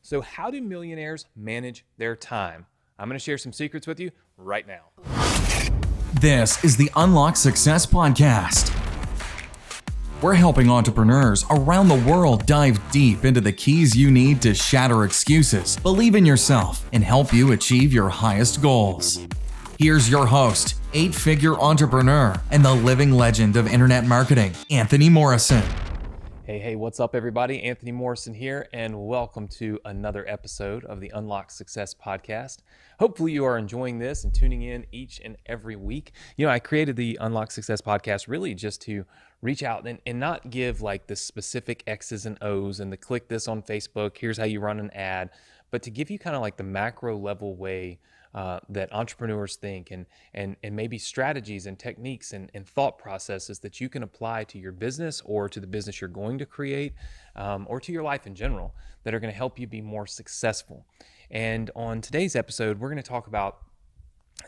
So how do millionaires manage their time? I'm going to share some secrets with you right now. This is the Unlock Success Podcast. We're helping entrepreneurs around the world dive deep into the keys you need to shatter excuses, believe in yourself, and help you achieve your highest goals. Here's your host, 8-figure entrepreneur and the living legend of internet marketing, Anthony Morrison. Hey, what's up, everybody? Anthony Morrison here, and welcome to another episode of the Unlock Success Podcast. Hopefully you are enjoying this and tuning in each and every week. You know, I created the Unlock Success Podcast really just to reach out and not give like the specific X's and O's and the click this on Facebook, here's how you run an ad, but to give you kind of like the macro level way that entrepreneurs think and maybe strategies and techniques and thought processes that you can apply to your business or to the business you're going to create or to your life in general that are going to help you be more successful. And on today's episode, we're going to talk about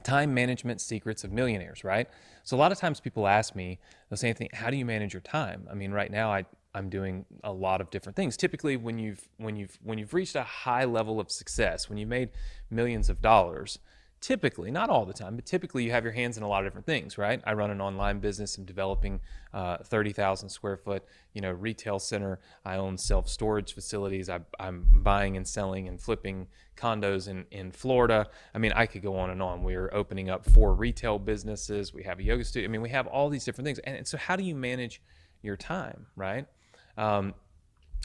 time management secrets of millionaires, right? So a lot of times people ask me, they'll say, Anthony, how do you manage your time? I mean, right now I'm doing a lot of different things. Typically, when you've reached a high level of success, when you've made millions of dollars, typically, not all the time, but typically you have your hands in a lot of different things, right? I run an online business. I'm developing 30,000 square foot, retail center. I own self-storage facilities. I'm buying and selling and flipping condos in Florida. I mean, I could go on and on. We're opening up 4 retail businesses. We have a yoga studio. I mean, we have all these different things. And so how do you manage your time, right?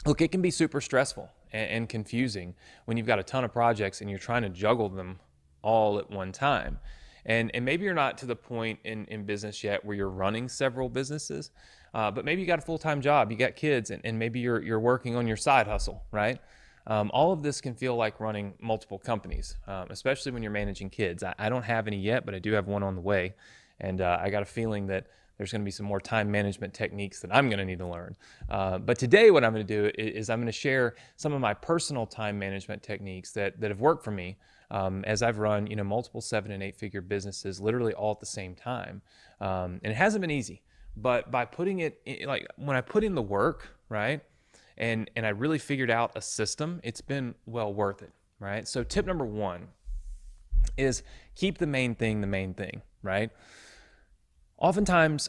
Look, it can be super stressful and confusing when you've got a ton of projects and you're trying to juggle them all at one time. And maybe you're not to the point in business yet where you're running several businesses, but maybe you got a full-time job, you got kids, and maybe you're working on your side hustle, right? All of this can feel like running multiple companies, especially when you're managing kids. I don't have any yet, but I do have one on the way. And I got a feeling that there's going to be some more time management techniques that I'm going to need to learn. But today what I'm going to do is I'm going to share some of my personal time management techniques that have worked for me as I've run multiple 7- and 8-figure businesses literally all at the same time. And it hasn't been easy, but by putting it in, like when I put in the work, right, and I really figured out a system, it's been well worth it, right? So tip number 1 is keep the main thing, right? Oftentimes,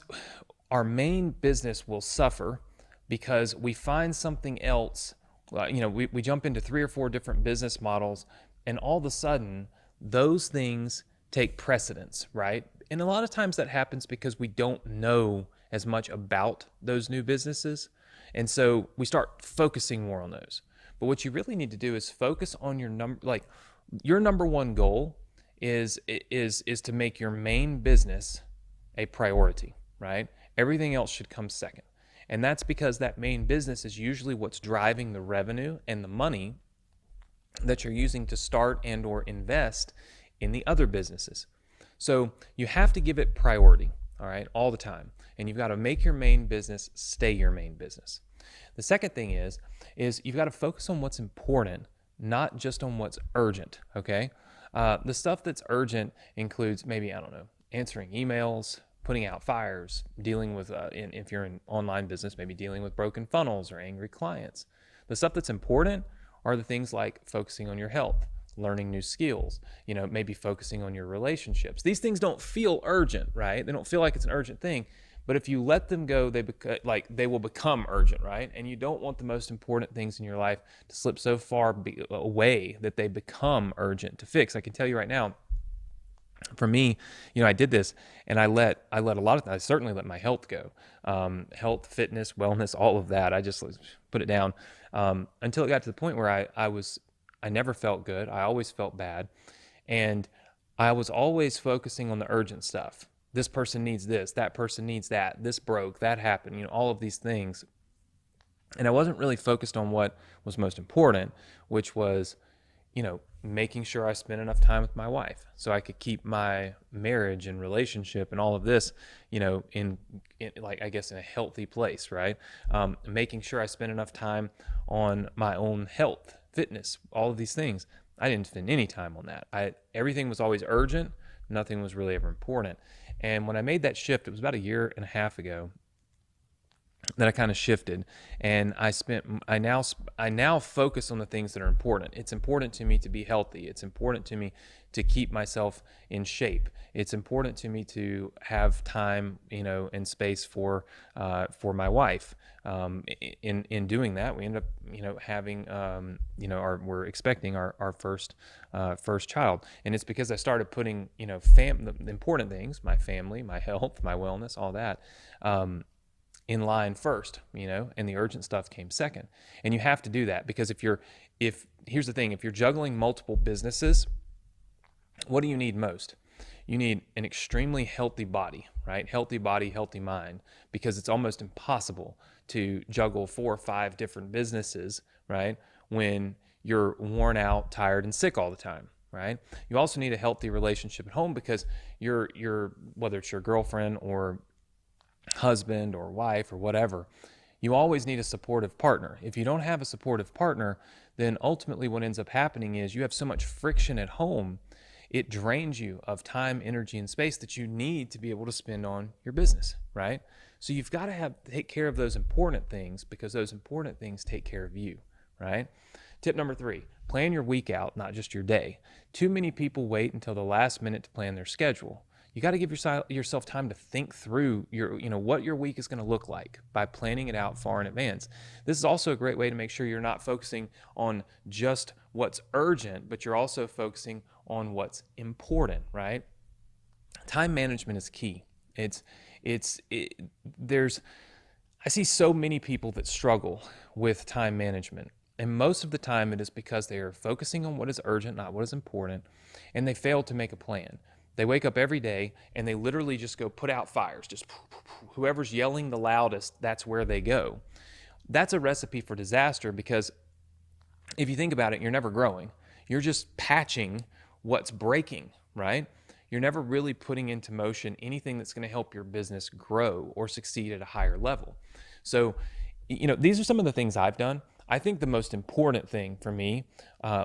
our main business will suffer because we find something else. We jump into 3 or 4 different business models, and all of a sudden, those things take precedence, right? And a lot of times that happens because we don't know as much about those new businesses, and so we start focusing more on those. But what you really need to do is focus on your number 1 goal is to make your main business a priority, right? Everything else should come second. And that's because that main business is usually what's driving the revenue and the money that you're using to start and or invest in the other businesses. So you have to give it priority, all right, all the time. And you've got to make your main business stay your main business. The second thing is you've got to focus on what's important, not just on what's urgent, okay? The stuff that's urgent includes maybe, answering emails, putting out fires, dealing with, if you're in online business, maybe dealing with broken funnels or angry clients. The stuff that's important are the things like focusing on your health, learning new skills, maybe focusing on your relationships. These things don't feel urgent, right? They don't feel like it's an urgent thing, but if you let them go, they will become urgent, right? And you don't want the most important things in your life to slip so far away that they become urgent to fix. I can tell you right now, for me, I did this and I certainly let my health go. Health, fitness, wellness, all of that. I just put it down until it got to the point where I never felt good. I always felt bad. And I was always focusing on the urgent stuff. This person needs this, that person needs that, this broke, that happened, all of these things. And I wasn't really focused on what was most important, which was, making sure I spent enough time with my wife so I could keep my marriage and relationship and all of this, in a healthy place, right? Making sure I spent enough time on my own health, fitness, all of these things. I didn't spend any time on that. Everything was always urgent. Nothing was really ever important. And when I made that shift, it was about 1.5 years ago. that I kind of shifted, and I now focus on the things that are important. It's important to me to be healthy. It's important to me to keep myself in shape. It's important to me to have time, and space for my wife. In doing that, we end up, having, we're expecting our first child, and it's because I started putting, the important things, my family, my health, my wellness, all that, in line first, and the urgent stuff came second. And you have to do that, because here's the thing, if you're juggling multiple businesses, what do you need most? You need an extremely healthy body, right? Healthy body, healthy mind, because it's almost impossible to juggle 4 or 5 different businesses, right? When you're worn out, tired, and sick all the time, right? You also need a healthy relationship at home, because whether it's your girlfriend or husband or wife or whatever, you always need a supportive partner. If you don't have a supportive partner, then ultimately what ends up happening is you have so much friction at home, it drains you of time, energy, and space that you need to be able to spend on your business, right? So you've got to take care of those important things, because those important things take care of you, right? Tip number 3, plan your week out, not just your day. Too many people wait until the last minute to plan their schedule. You got to give yourself time to think through what your week is going to look like by planning it out far in advance. This is also a great way to make sure you're not focusing on just what's urgent, but you're also focusing on what's important, right? Time management is key. I see so many people that struggle with time management. And most of the time it is because they are focusing on what is urgent, not what is important, and they fail to make a plan. They wake up every day and they literally just go put out fires. Just whoever's yelling the loudest, that's where they go. That's a recipe for disaster, because if you think about it, you're never growing. You're just patching what's breaking, right? You're never really putting into motion anything that's going to help your business grow or succeed at a higher level. So, these are some of the things I've done. I think the most important thing for me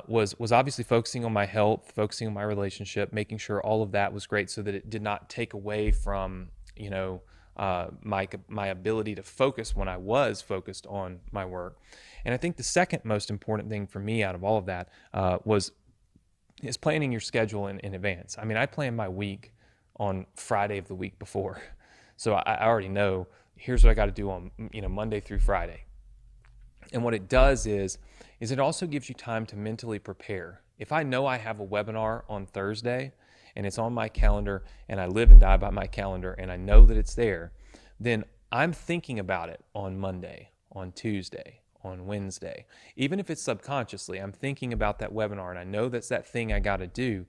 was obviously focusing on my health, focusing on my relationship, making sure all of that was great, so that it did not take away from my ability to focus when I was focused on my work. And I think the second most important thing for me out of all of that is planning your schedule in advance. I mean, I plan my week on Friday of the week before, so I already know here's what I got to do on Monday through Friday. And what it does is it also gives you time to mentally prepare. If I know I have a webinar on Thursday and it's on my calendar, and I live and die by my calendar, and I know that it's there, then I'm thinking about it on Monday, on Tuesday, on Wednesday. Even if it's subconsciously, I'm thinking about that webinar, and I know that's that thing I got to do.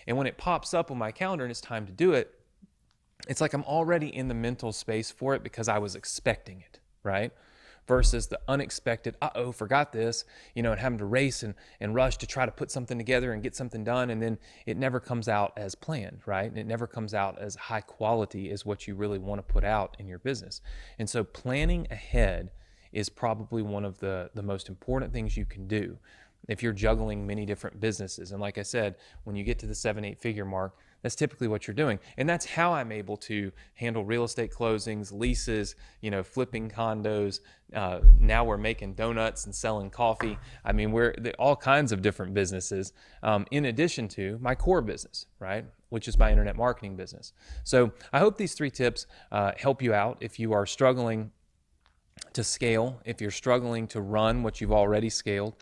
And when it pops up on my calendar and it's time to do it, it's like I'm already in the mental space for it, because I was expecting it, right? Versus the unexpected, forgot this, and having to race and rush to try to put something together and get something done, and then it never comes out as planned, right? And it never comes out as high quality as what you really want to put out in your business. And so planning ahead is probably one of the most important things you can do if you're juggling many different businesses. And like I said, when you get to the 7-8 figure mark, that's typically what you're doing. And that's how I'm able to handle real estate closings, leases, flipping condos. Now we're making donuts and selling coffee. I mean, we're all kinds of different businesses, in addition to my core business, right? Which is my internet marketing business. So I hope these 3 tips help you out if you are struggling to scale, if you're struggling to run what you've already scaled.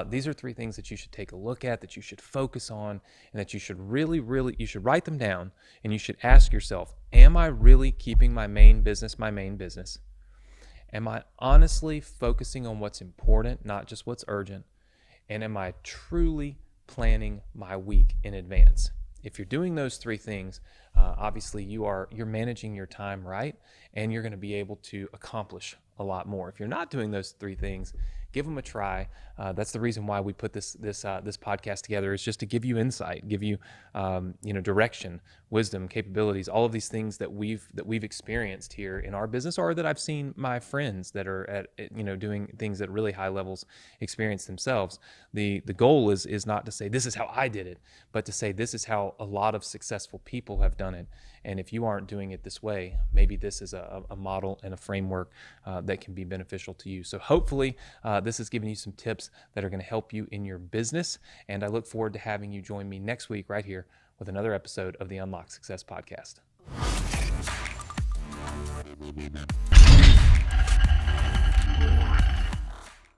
These are 3 things that you should take a look at, that you should focus on, and that you should really, you should write them down, and you should ask yourself, am I really keeping my main business my main business? Am I honestly focusing on what's important, not just what's urgent? And am I truly planning my week in advance? If you're doing those 3 things, obviously you're managing your time right, and you're going to be able to accomplish a lot more. If you're not doing those 3 things, give them a try. That's the reason why we put this podcast together, is just to give you insight, give you direction, wisdom, capabilities, all of these things that we've experienced here in our business, or that I've seen my friends that are at doing things at really high levels experience themselves. The goal is not to say this is how I did it, but to say this is how a lot of successful people have done it. And if you aren't doing it this way, maybe this is a model and a framework that can be beneficial to you. So hopefully this has given you some tips that are going to help you in your business. And I look forward to having you join me next week right here with another episode of the Unlock Success Podcast.